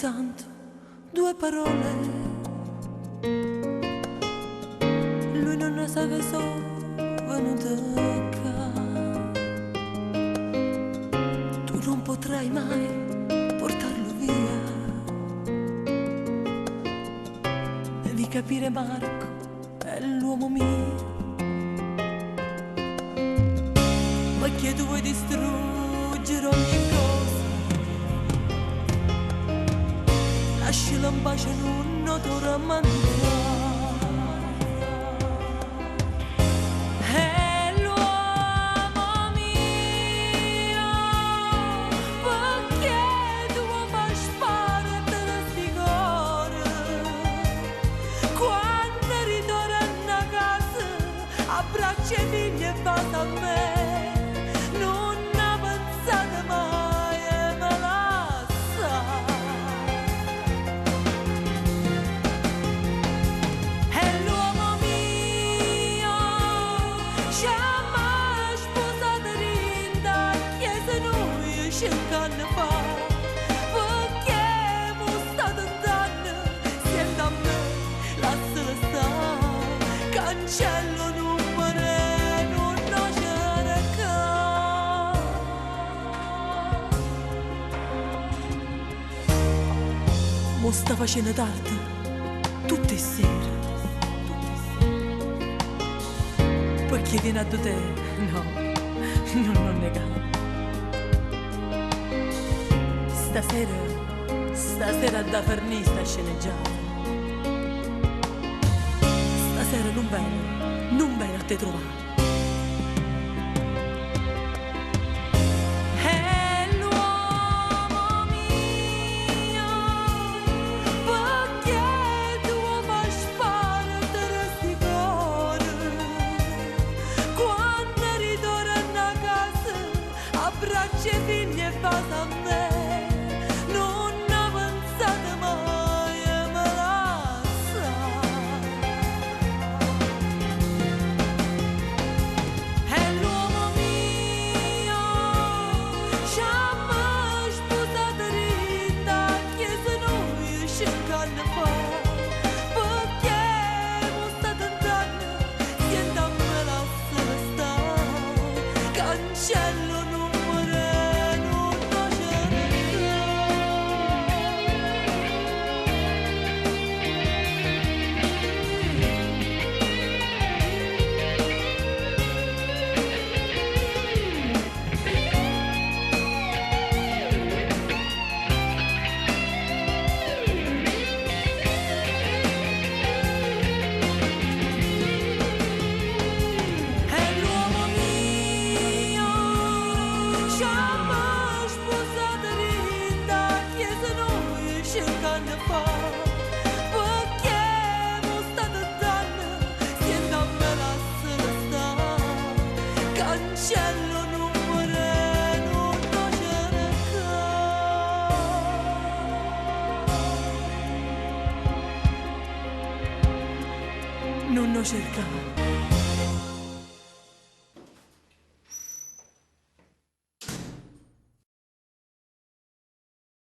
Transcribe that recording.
soltanto due parole. Lui non ne sa che sono venuta qua. Tu non potrai mai portarlo via. Devi capire, Marco, è l'uomo mio. Ma che tu vuoi distruggere ogni cosa, lascialo in pace, non ti rammentare. È l'uomo mio, perché tu mi fai sparare sti cuore. Quando ritorno a casa, abbraccia i figli e basta a me. Cancello numero, non c'era ca. Mo sta facendo tardi, tutte le sere. Perché viene a te? No, non negare. Stasera da Ferni sta sceneggiata. Stasera non bene a te trovare. È l'uomo mio, perché tu mi fai sparare sti cuore. Quando ritorno a casa, abbraccia i figli e basta a me. Cancello numero, non c'era cancello numero, non c'era ca. Non lo cercare.